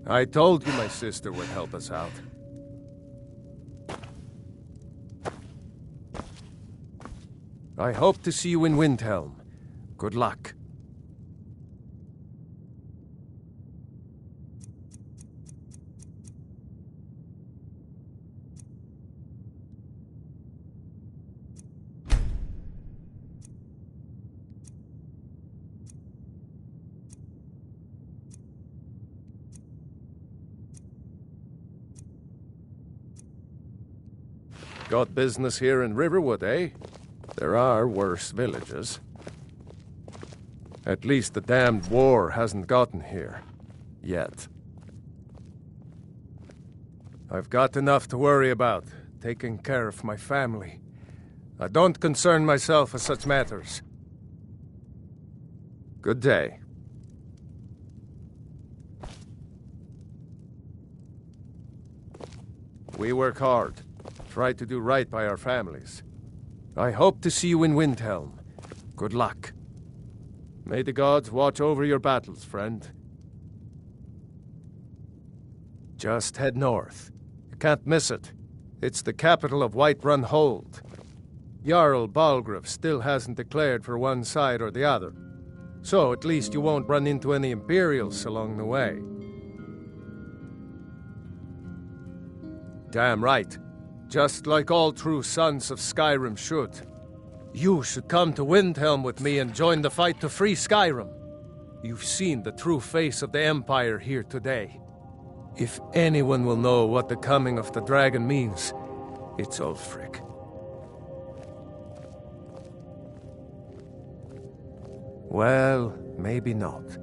I told you my sister would help us out. I hope to see you in Windhelm. Good luck. Got business here in Riverwood, eh? There are worse villages. At least the damned war hasn't gotten here. Yet. I've got enough to worry about, taking care of my family. I don't concern myself with such matters. Good day. We work hard. Try to do right by our families. I hope to see you in Windhelm. Good luck. May the gods watch over your battles, friend. Just head north. You can't miss it. It's the capital of Whiterun Hold. Jarl Balgruuf still hasn't declared for one side or the other. So at least you won't run into any Imperials along the way. Damn right. Just like all true sons of Skyrim should. You should come to Windhelm with me and join the fight to free Skyrim. You've seen the true face of the Empire here today. If anyone will know what the coming of the dragon means, it's Ulfric. Well, maybe not.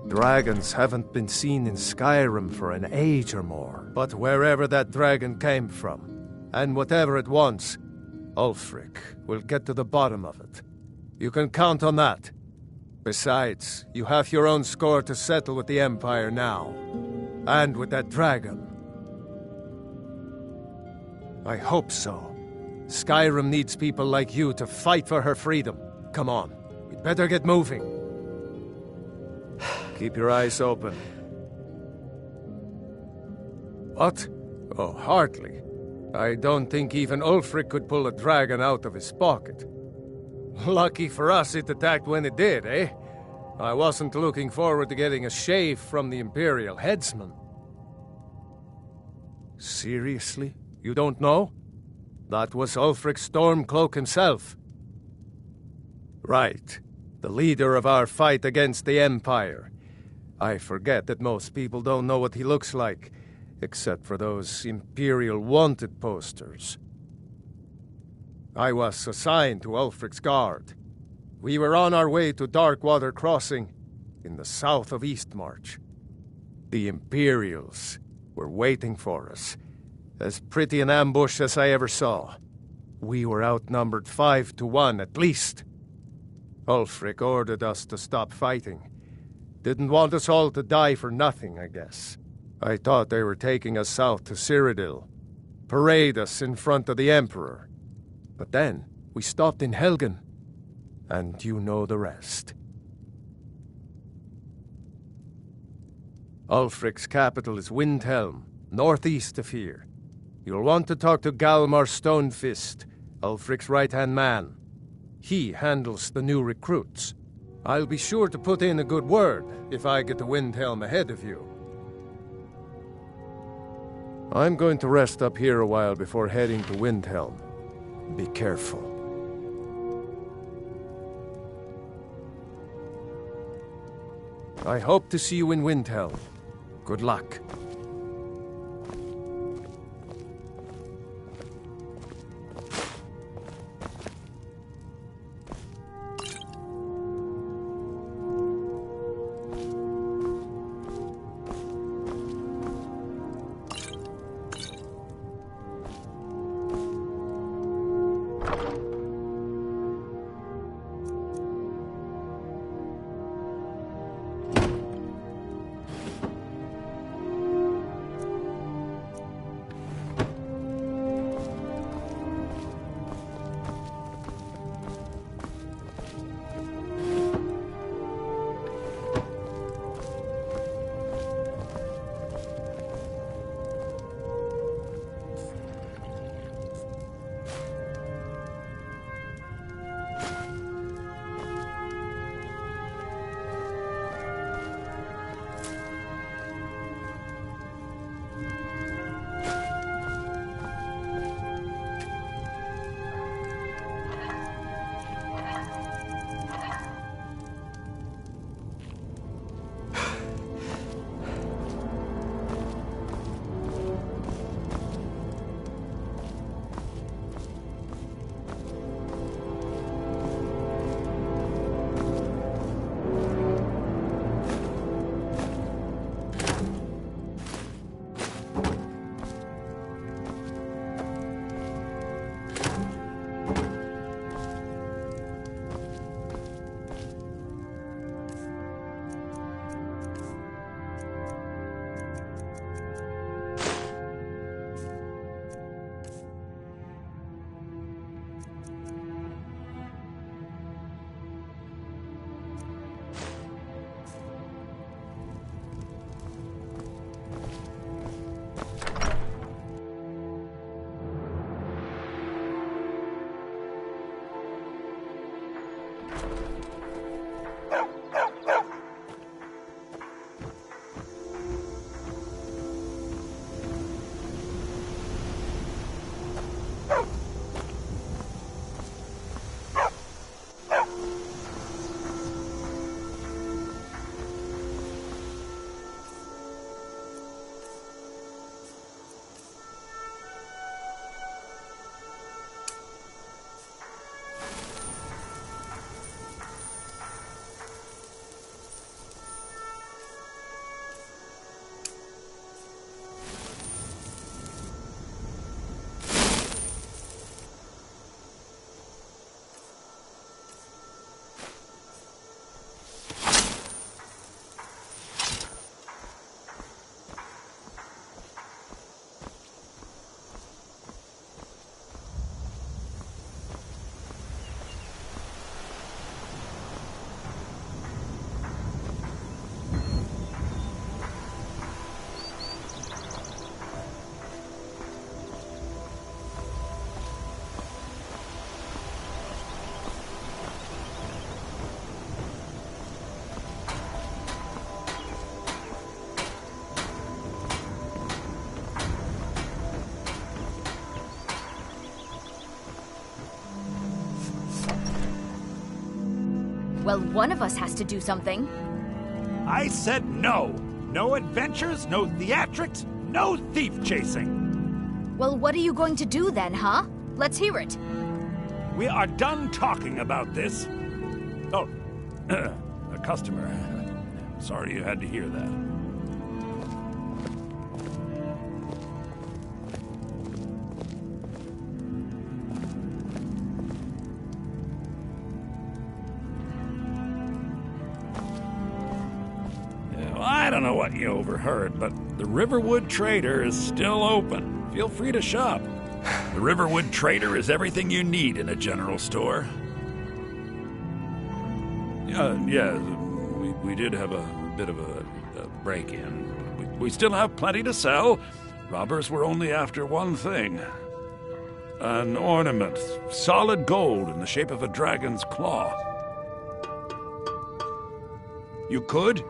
Dragons haven't been seen in Skyrim for an age or more. But wherever that dragon came from, and whatever it wants, Ulfric will get to the bottom of it. You can count on that. Besides, you have your own score to settle with the Empire now. And with that dragon. I hope so. Skyrim needs people like you to fight for her freedom. Come on, we'd better get moving. Keep your eyes open. What? Oh, hardly. I don't think even Ulfric could pull a dragon out of his pocket. Lucky for us it attacked when it did, eh? I wasn't looking forward to getting a shave from the Imperial headsman. Seriously? You don't know? That was Ulfric Stormcloak himself. Right. The leader of our fight against the Empire. I forget that most people don't know what he looks like. Except for those Imperial wanted posters. I was assigned to Ulfric's guard. We were on our way to Darkwater Crossing, in the south of Eastmarch. The Imperials were waiting for us. As pretty an ambush as I ever saw. We were outnumbered 5-1 at least. Ulfric ordered us to stop fighting. Didn't want us all to die for nothing, I guess. I thought they were taking us south to Cyrodiil, parade us in front of the Emperor. But then, we stopped in Helgen, and you know the rest. Ulfric's capital is Windhelm, northeast of here. You'll want to talk to Galmar Stonefist, Ulfric's right-hand man. He handles the new recruits. I'll be sure to put in a good word if I get to Windhelm ahead of you. I'm going to rest up here a while before heading to Windhelm. Be careful. I hope to see you in Windhelm. Good luck. Well, one of us has to do something. I said no. No adventures, no theatrics, no thief chasing. Well, what are you going to do then, huh? Let's hear it. We are done talking about this. Oh, a customer. Sorry you had to hear that. I don't know what you overheard, but the Riverwood Trader is still open. Feel free to shop. The Riverwood Trader is everything you need in a general store. Yeah, we did have a bit of a break-in. We still have plenty to sell. Robbers were only after one thing. An ornament, solid gold in the shape of a dragon's claw. You could?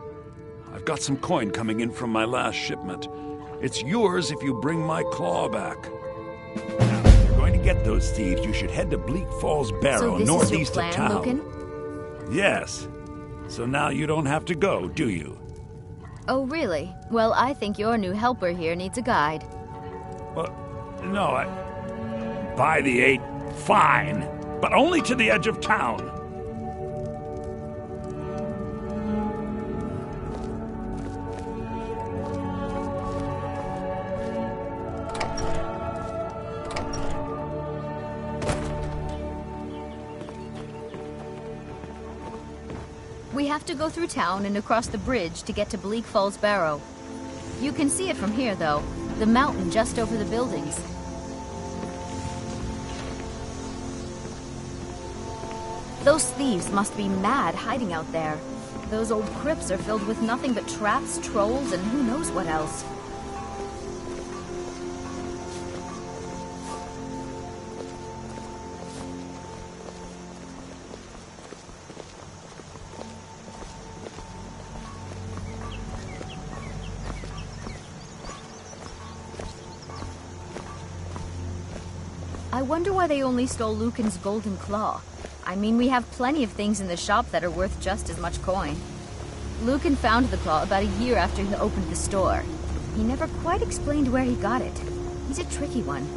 I've got some coin coming in from my last shipment. It's yours if you bring my claw back. Now, if you're going to get those thieves, you should head to Bleak Falls Barrow, northeast of town. Lucan? Yes. So now you don't have to go, do you? Oh, really? Well, I think your new helper here needs a guide. Well, no, by the 8, fine. But only to the edge of town. We have to go through town and across the bridge to get to Bleak Falls Barrow. You can see it from here, though. The mountain just over the buildings. Those thieves must be mad hiding out there. Those old crypts are filled with nothing but traps, trolls, and who knows what else. I wonder why they only stole Lucan's golden claw. I mean, we have plenty of things in the shop that are worth just as much coin. Lucan found the claw about a year after he opened the store. He never quite explained where he got it. He's a tricky one.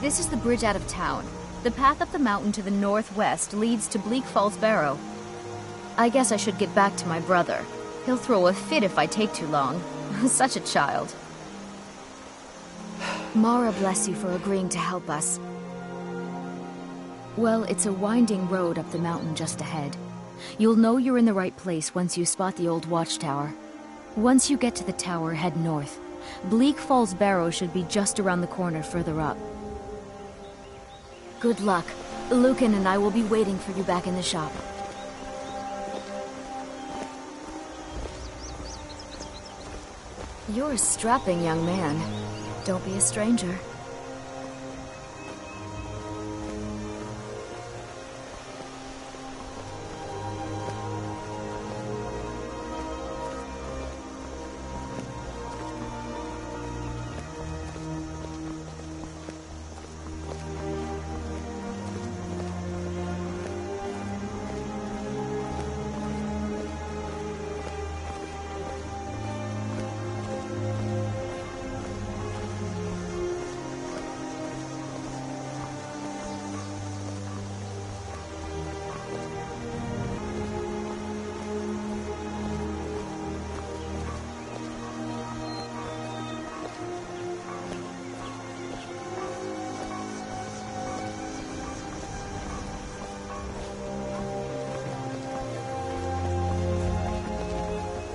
This is the bridge out of town. The path up the mountain to the northwest leads to Bleak Falls Barrow. I guess I should get back to my brother. He'll throw a fit if I take too long. Such a child. Mara bless you for agreeing to help us. Well, it's a winding road up the mountain just ahead. You'll know you're in the right place once you spot the old watchtower. Once you get to the tower, head north. Bleak Falls Barrow should be just around the corner further up. Good luck. Lucan and I will be waiting for you back in the shop. You're a strapping young man. Don't be a stranger.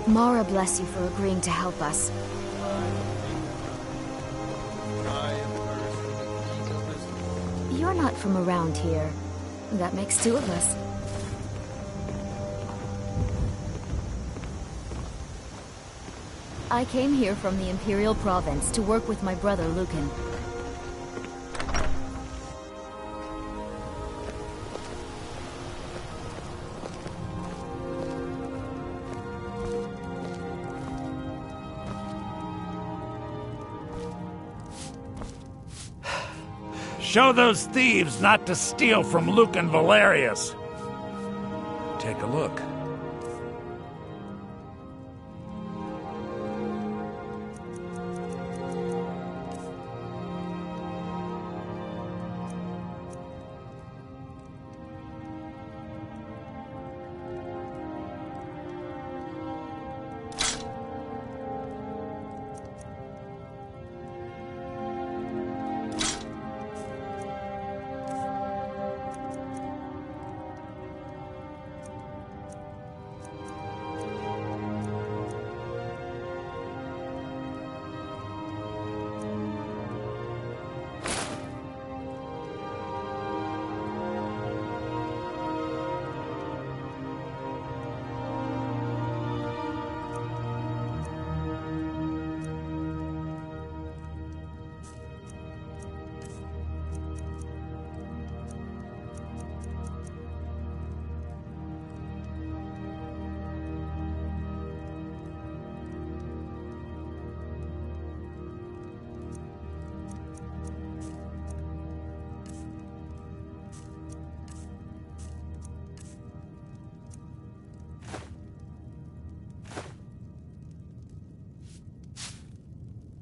Mara bless you for agreeing to help us. You're not from around here. That makes two of us. I came here from the Imperial Province to work with my brother Lucan. Show those thieves not to steal from Lucan Valerius. Take a look.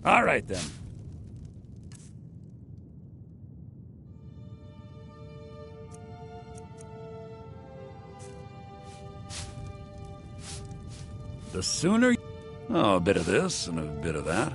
All right, then. The sooner... Oh, a bit of this and a bit of that.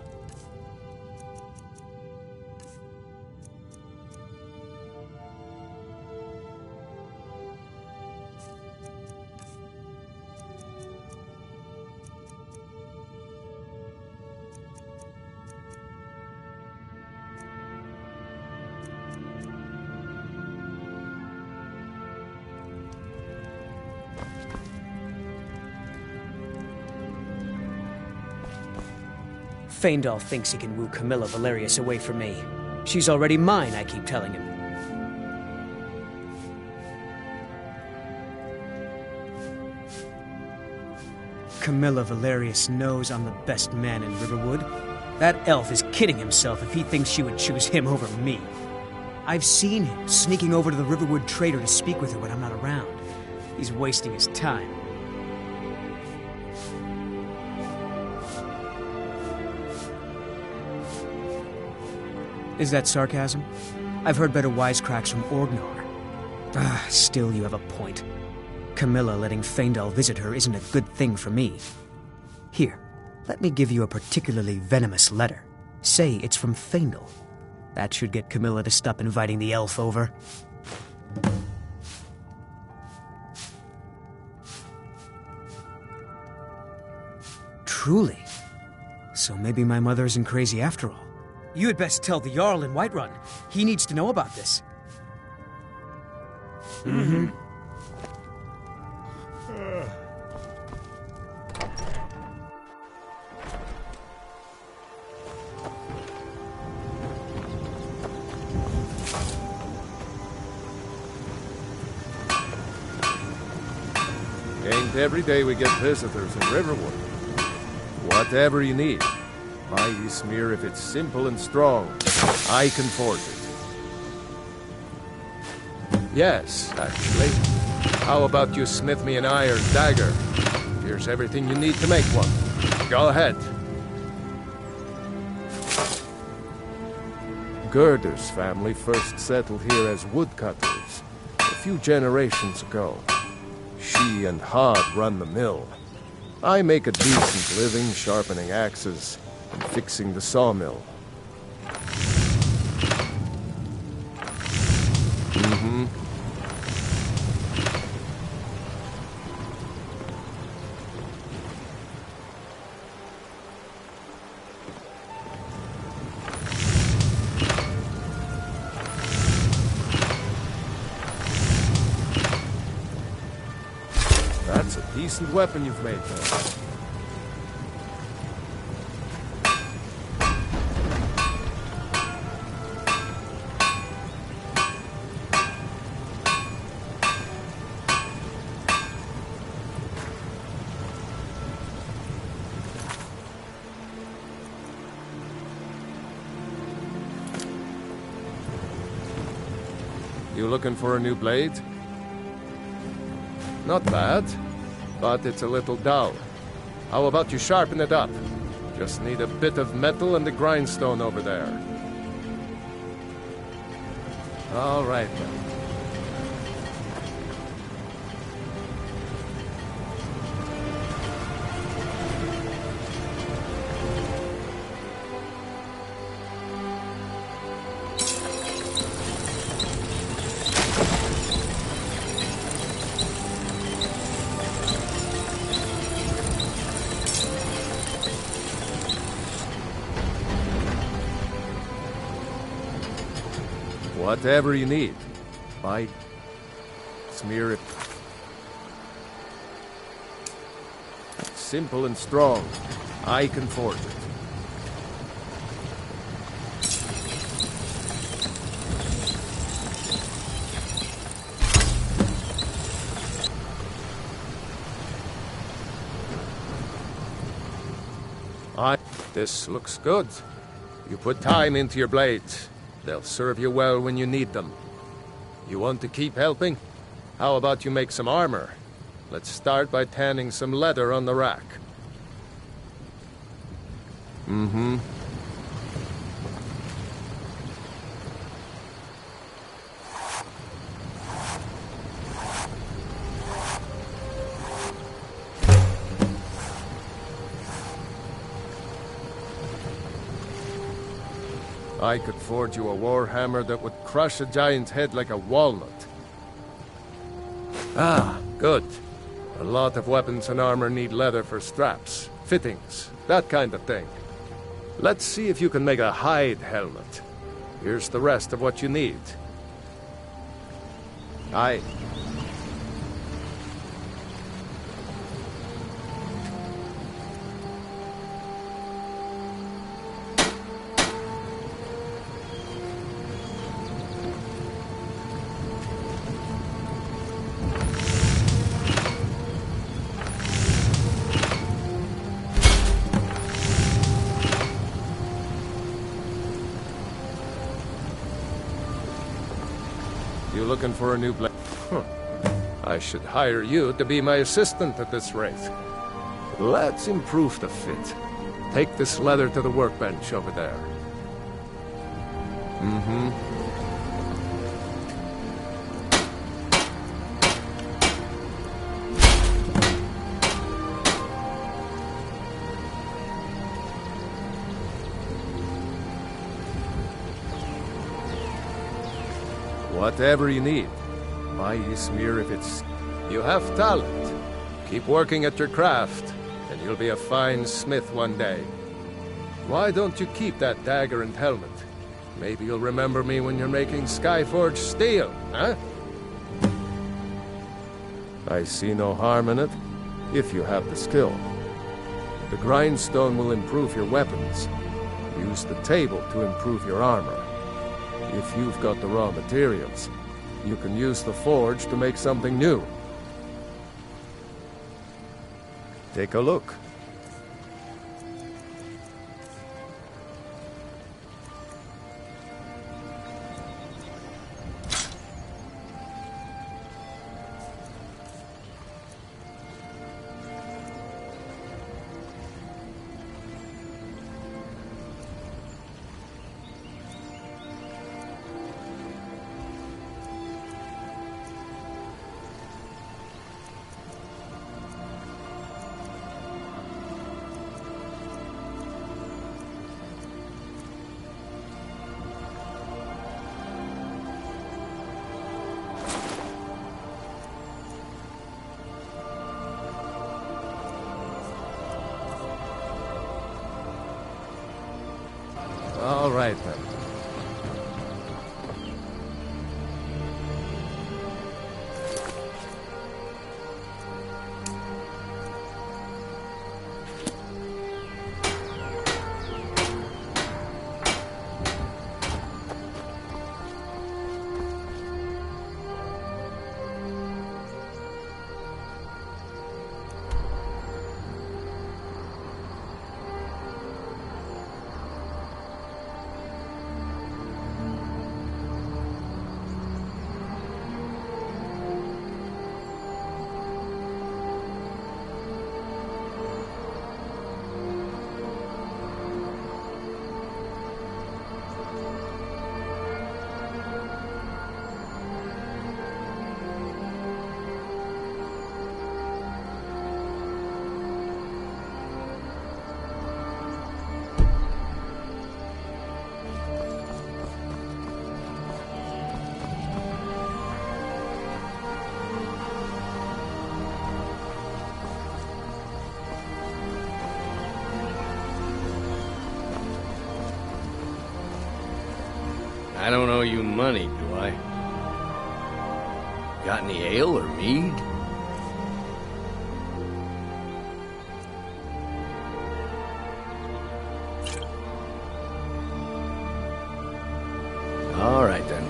Faendal thinks he can woo Camilla Valerius away from me. She's already mine, I keep telling him. Camilla Valerius knows I'm the best man in Riverwood. That elf is kidding himself if he thinks she would choose him over me. I've seen him sneaking over to the Riverwood trader to speak with her when I'm not around. He's wasting his time. Is that sarcasm? I've heard better wisecracks from Orgnar. Still, you have a point. Camilla letting Faendal visit her isn't a good thing for me. Here, let me give you a particularly venomous letter. Say it's from Faendal. That should get Camilla to stop inviting the elf over. Truly. So maybe my mother isn't crazy after all. You had best tell the Jarl in Whiterun. He needs to know about this. Mm-hmm. Ain't every day we get visitors in Riverwood. Whatever you need. My Ysmir, if it's simple and strong, I can forge it. Yes, actually. How about you smith me an iron dagger? Here's everything you need to make one. Go ahead. Gerder's family first settled here as woodcutters a few generations ago. She and Hod run the mill. I make a decent living sharpening axes and fixing the sawmill. Mm-hmm. That's a decent weapon you've made there. You looking for a new blade? Not bad, but it's a little dull. How about you sharpen it up? Just need a bit of metal and the grindstone over there. All right then. Whatever you need. Bite, smear it. Simple and strong. I can forge it. This looks good. You put time into your blades. They'll serve you well when you need them. You want to keep helping? How about you make some armor? Let's start by tanning some leather on the rack. Mm-hmm. I could forge you a warhammer that would crush a giant's head like a walnut. Ah, good. A lot of weapons and armor need leather for straps, fittings, that kind of thing. Let's see if you can make a hide helmet. Here's the rest of what you need. Aye. You looking for a new blade? Huh. I should hire you to be my assistant at this rate. Let's improve the fit. Take this leather to the workbench over there. Mm-hmm. Whatever you need. My Ysmir, if it's... You have talent. Keep working at your craft. and you'll be a fine smith one day. Why don't you keep that dagger and helmet? Maybe you'll remember me when you're making Skyforged steel, huh? I see no harm in it, if you have the skill. The grindstone will improve your weapons. Use the table to improve your armor. If you've got the raw materials, you can use the forge to make something new. Take a look. All right, then. I don't owe you money, do I? Got any ale or mead? All right, then.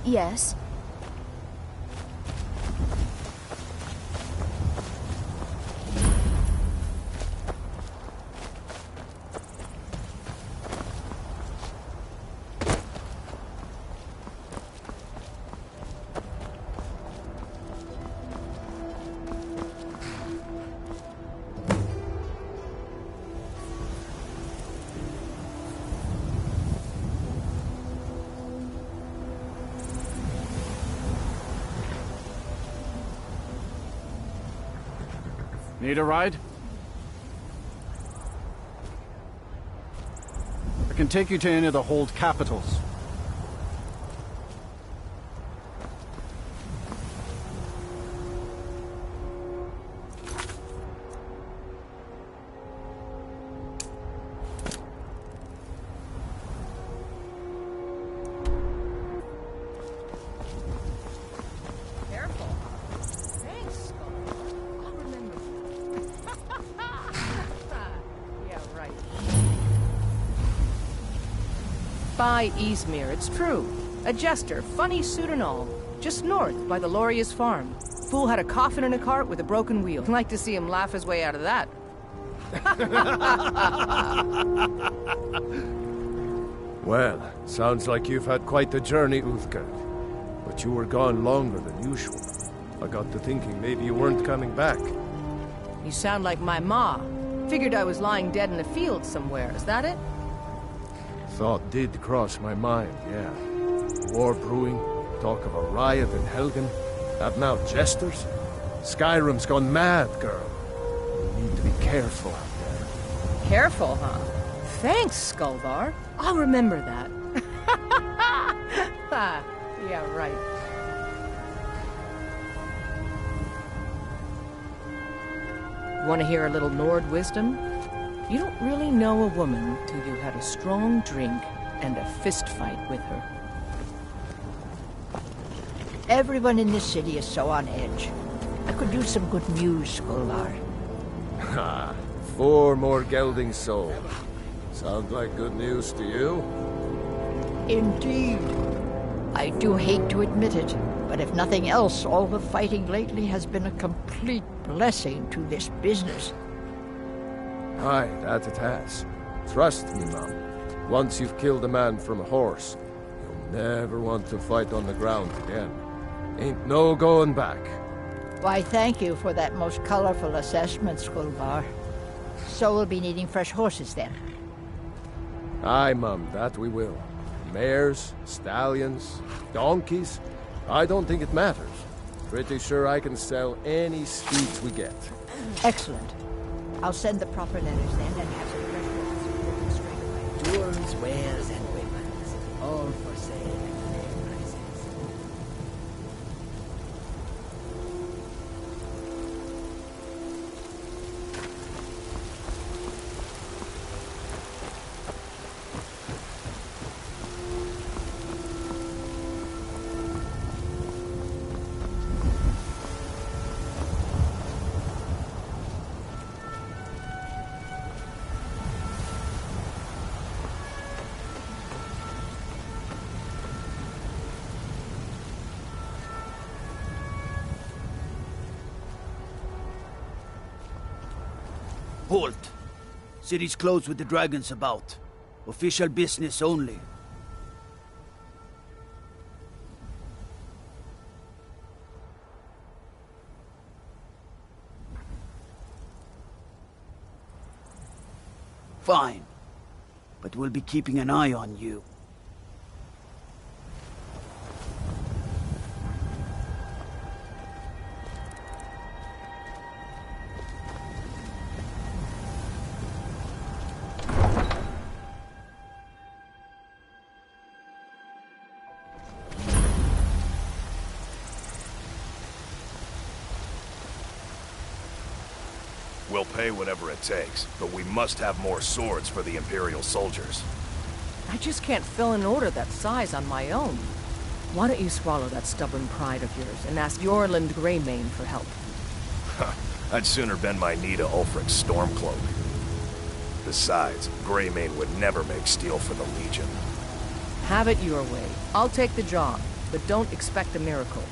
Yes? Need a ride? I can take you to any of the hold capitals. By Izmir, it's true. A jester, funny suit and all. Just north, by the Loria's farm. Fool had a coffin in a cart with a broken wheel. Like to see him laugh his way out of that. Well, sounds like you've had quite the journey, Uthgard. But you were gone longer than usual. I got to thinking maybe you weren't coming back. You sound like my ma. Figured I was lying dead in a field somewhere, is that it? Thought did cross my mind, yeah. War brewing, talk of a riot in Helgen, have now jesters. Skyrim's gone mad, girl. You need to be careful out there. Careful, huh? Thanks, Skullbar. I'll remember that. Yeah, right. Want to hear a little Nord wisdom? You don't really know a woman till you've had a strong drink and a fist fight with her. Everyone in this city is so on edge. I could use some good news, Skullbar. Ha! 4 more geldings sold. Sound like good news to you? Indeed. I do hate to admit it, but if nothing else, all the fighting lately has been a complete blessing to this business. Aye, that it has. Trust me, Mum. Once you've killed a man from a horse, you'll never want to fight on the ground again. Ain't no going back. Why, thank you for that most colorful assessment, Skullbar. So we'll be needing fresh horses then. Aye, Mum, that we will. Mares, stallions, donkeys. I don't think it matters. Pretty sure I can sell any steeds we get. Excellent. I'll send the proper letters then and have some fresh horses straight away. Tools, wares, and weapons, all for sale at fair prices. Halt! City's closed with the dragons about. Official business only. Fine. But we'll be keeping an eye on you. We'll pay whatever it takes, but we must have more swords for the Imperial soldiers. I just can't fill an order that size on my own. Why don't you swallow that stubborn pride of yours and ask Yorland Greymane for help? I'd sooner bend my knee to Ulfric's Stormcloak. Besides, Greymane would never make steel for the Legion. Have it your way. I'll take the job, but don't expect a miracle.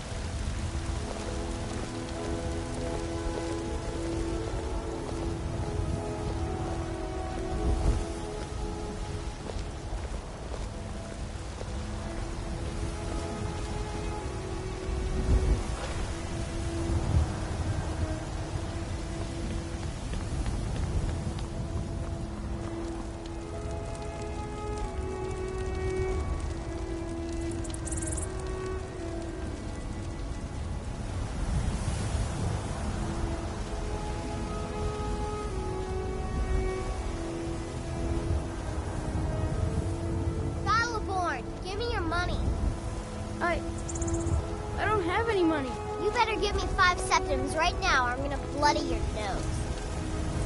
I don't have any money. You better give me 5 septims right now or I'm gonna bloody your nose.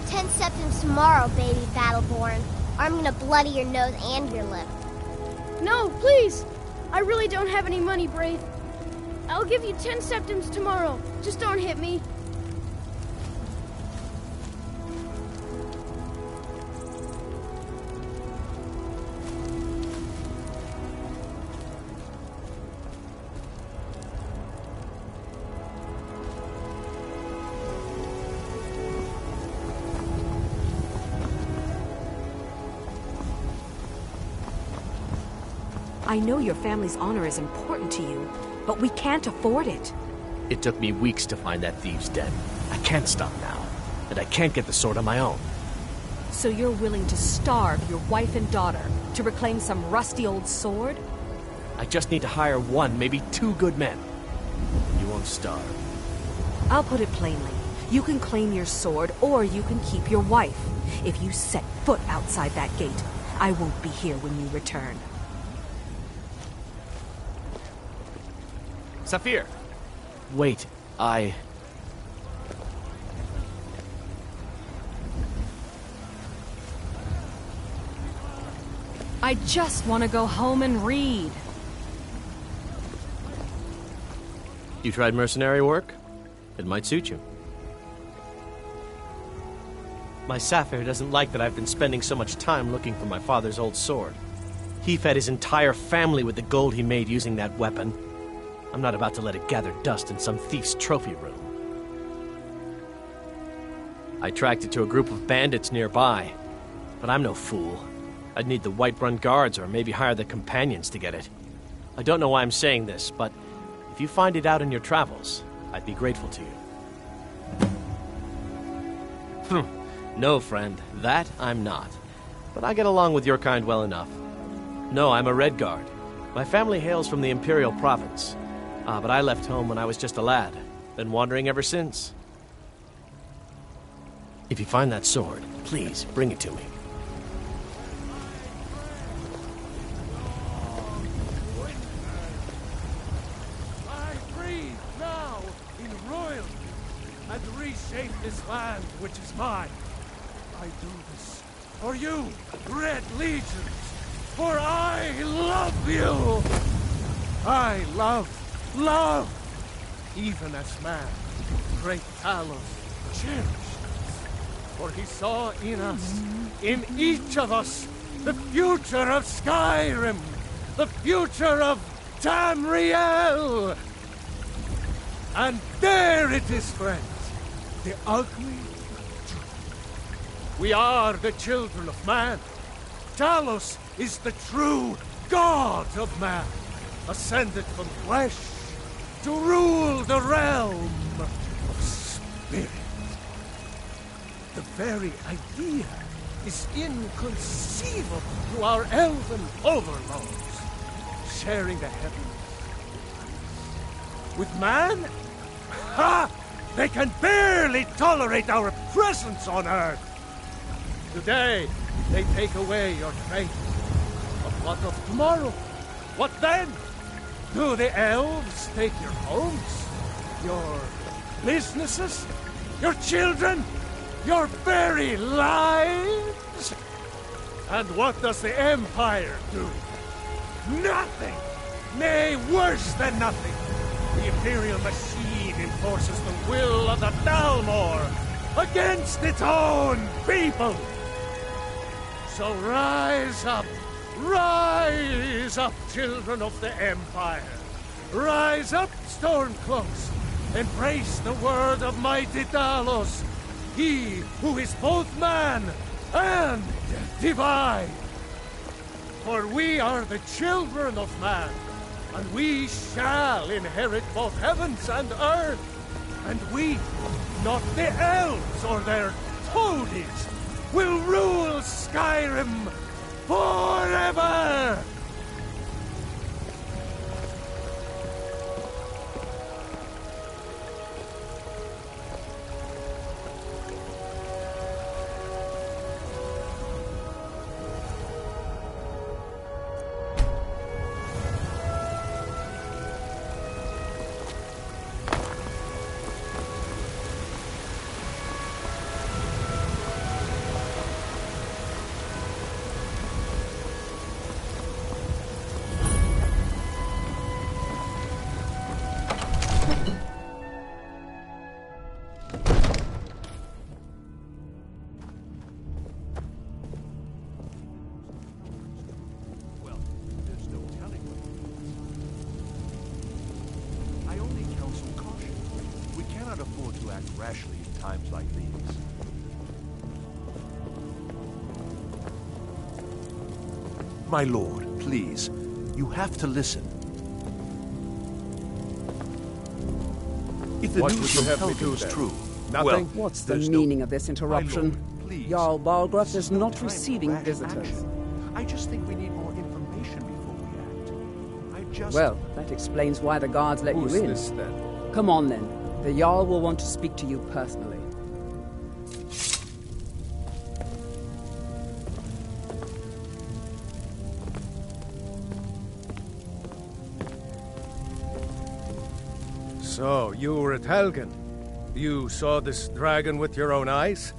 10 septims tomorrow, baby Battleborn, or I'm gonna bloody your nose and your lip. No, please! I really don't have any money, Brave. I'll give you 10 septims tomorrow. Just don't hit me. I know your family's honor is important to you, but we can't afford it. It took me weeks to find that thieves' den. I can't stop now, and I can't get the sword on my own. So you're willing to starve your wife and daughter to reclaim some rusty old sword? I just need to hire 1, maybe 2 good men. You won't starve. I'll put it plainly. You can claim your sword, or you can keep your wife. If you set foot outside that gate, I won't be here when you return. Saphir! Wait, I just want to go home and read. You tried mercenary work? It might suit you. My Saphir doesn't like that I've been spending so much time looking for my father's old sword. He fed his entire family with the gold he made using that weapon. I'm not about to let it gather dust in some thief's trophy room. I tracked it to a group of bandits nearby, but I'm no fool. I'd need the Whiterun guards or maybe hire the companions to get it. I don't know why I'm saying this, but if you find it out in your travels, I'd be grateful to you. No, friend, that I'm not. But I get along with your kind well enough. No, I'm a Red Guard. My family hails from the Imperial Province. But I left home when I was just a lad. Been wandering ever since. If you find that sword, please bring it to me. I breathe now in royalty and reshape this land which is mine. I do this for you, Red Legions, for I love you. I love, even as man, great Talos cherished us. For he saw in us, in each of us, the future of Skyrim, the future of Tamriel. And there it is, friends, the ugly truth. We are the children of man. Talos is the true god of man, ascended from flesh to rule the realm of spirit. The very idea is inconceivable to our elven overlords, sharing the heavens. With man, they can barely tolerate our presence on Earth. Today, they take away your faith. But what of tomorrow? What then? Do the elves take your homes? Your businesses? Your children? Your very lives? And what does the Empire do? Nothing! Nay, worse than nothing! The Imperial machine enforces the will of the Dalmor against its own people! So rise up, children of the Empire! Rise up, Stormcloaks! Embrace the word of mighty Talos, he who is both man and divine! For we are the children of man, and we shall inherit both heavens and earth. And we, not the elves or their toadies, will rule Skyrim forever! Rashly in times like these. My lord, please, you have to listen. If the What news would you from have me Helgen do is then? true, Nothing? well, What's the there's meaning of this interruption? Lord, please. Jarl Balgruth is not no time for receiving rash visitors. action. I just think we need more information before we act. I just... Well, that explains why the guards let Who's you in. this then? Come on then. The Jarl will want to speak to you personally. So, you were at Helgen. You saw this dragon with your own eyes?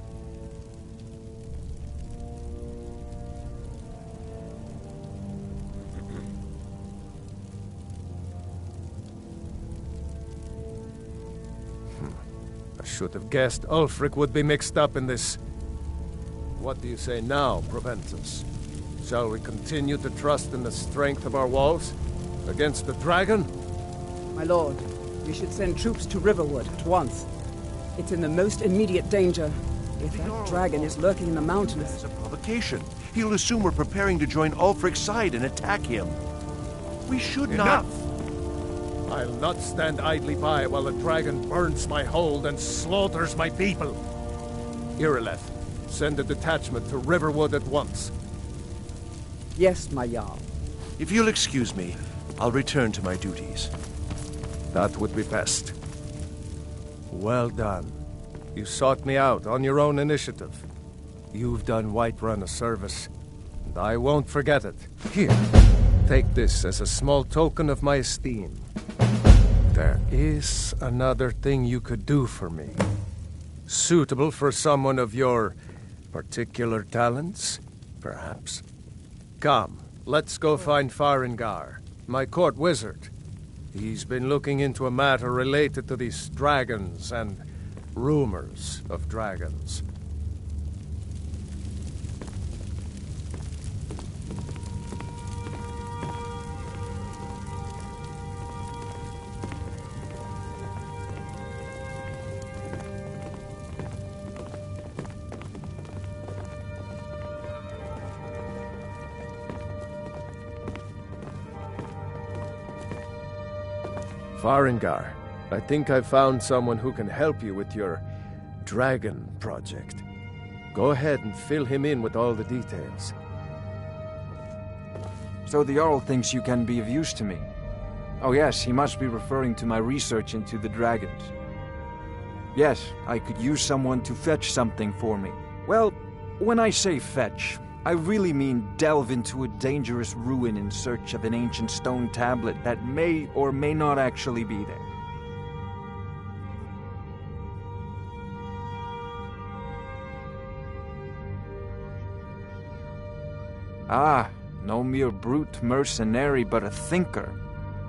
I should have guessed Ulfric would be mixed up in this. What do you say now, Proventus? Shall we continue to trust in the strength of our walls? Against the dragon? My lord, we should send troops to Riverwood at once. It's in the most immediate danger. If that dragon is lurking in the mountains... As a provocation. He'll assume we're preparing to join Ulfric's side and attack him. We should not... Enough! I'll not stand idly by while the dragon burns my hold and slaughters my people. Irileth, send a detachment to Riverwood at once. Yes, my Jarl. If you'll excuse me, I'll return to my duties. That would be best. Well done. You sought me out on your own initiative. You've done Whiterun a service, and I won't forget it. Here, take this as a small token of my esteem. There is another thing you could do for me. Suitable for someone of your particular talents, perhaps. Come, let's go find Farengar, my court wizard. He's been looking into a matter related to these dragons and rumors of dragons. Farengar, I think I've found someone who can help you with your dragon project. Go ahead and fill him in with all the details. So the Jarl thinks you can be of use to me. Oh yes, he must be referring to my research into the dragons. Yes, I could use someone to fetch something for me. Well, when I say fetch, I really mean delve into a dangerous ruin in search of an ancient stone tablet that may or may not actually be there. Ah, no mere brute mercenary, but a thinker.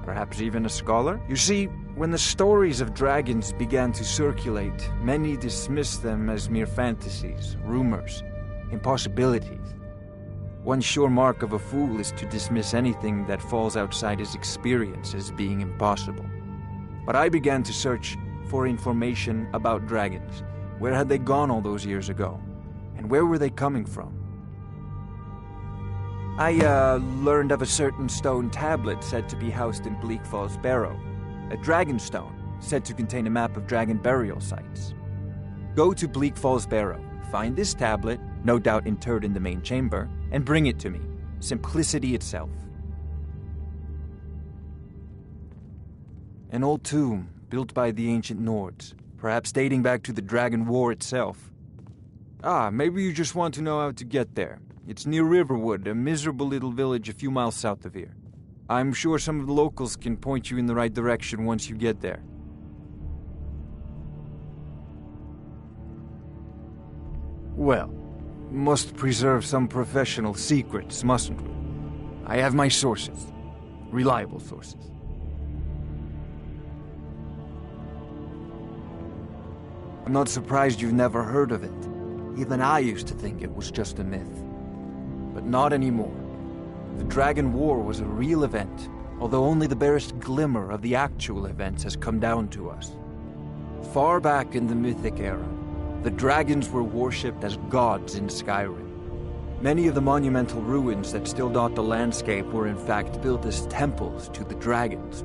Perhaps even a scholar? You see, when the stories of dragons began to circulate, many dismissed them as mere fantasies, rumors, impossibilities. One sure mark of a fool is to dismiss anything that falls outside his experience as being impossible. But I began to search for information about dragons. Where had they gone all those years ago? And where were they coming from? I learned of a certain stone tablet said to be housed in Bleak Falls Barrow. A dragon stone, said to contain a map of dragon burial sites. Go to Bleak Falls Barrow, find this tablet, no doubt interred in the main chamber, and bring it to me. Simplicity itself. An old tomb, built by the ancient Nords, perhaps dating back to the Dragon War itself. Maybe you just want to know how to get there. It's near Riverwood, a miserable little village a few miles south of here. I'm sure some of the locals can point you in the right direction once you get there. Well, must preserve some professional secrets, mustn't we? I have my sources. Reliable sources. I'm not surprised you've never heard of it. Even I used to think it was just a myth. But not anymore. The Dragon War was a real event, although only the barest glimmer of the actual events has come down to us. Far back in the Mythic era, the dragons were worshipped as gods in Skyrim. Many of the monumental ruins that still dot the landscape were in fact built as temples to the dragons.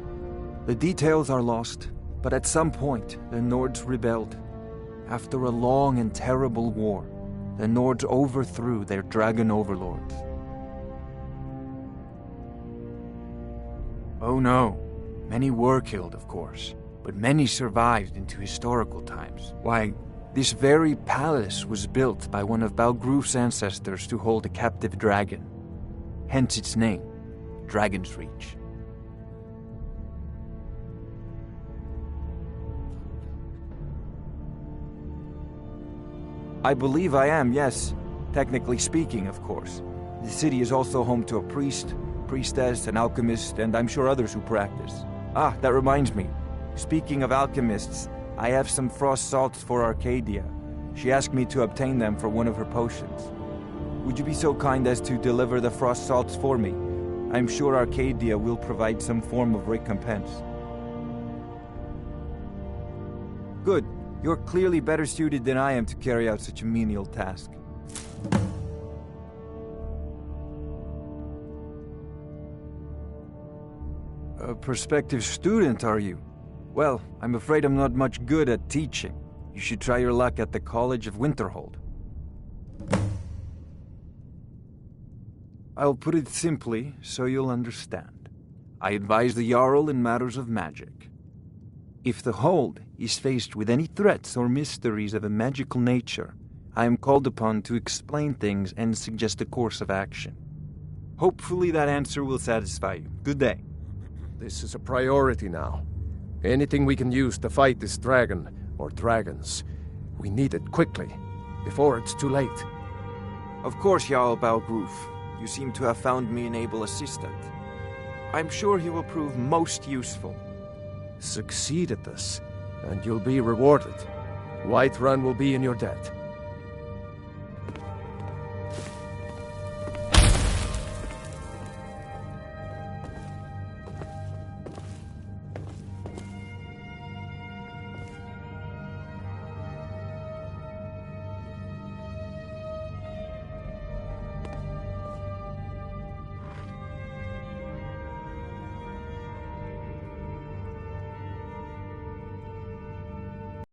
The details are lost, but at some point, the Nords rebelled. After a long and terrible war, the Nords overthrew their dragon overlords. Oh no, many were killed, of course, but many survived into historical times. Why, this very palace was built by one of Balgruf's ancestors to hold a captive dragon. Hence its name, Dragon's Reach. I believe I am, yes. Technically speaking, of course. The city is also home to a priest, priestess, an alchemist, and I'm sure others who practice. That reminds me. Speaking of alchemists, I have some frost salts for Arcadia. She asked me to obtain them for one of her potions. Would you be so kind as to deliver the frost salts for me? I'm sure Arcadia will provide some form of recompense. Good. You're clearly better suited than I am to carry out such a menial task. A prospective student, are you? Well, I'm afraid I'm not much good at teaching. You should try your luck at the College of Winterhold. I'll put it simply so you'll understand. I advise the Jarl in matters of magic. If the Hold is faced with any threats or mysteries of a magical nature, I am called upon to explain things and suggest a course of action. Hopefully that answer will satisfy you. Good day. This is a priority now. Anything we can use to fight this dragon, or dragons, we need it quickly, before it's too late. Of course, Jarl Balgruf. You seem to have found me an able assistant. I'm sure he will prove most useful. Succeed at this, and you'll be rewarded. Whiterun will be in your debt.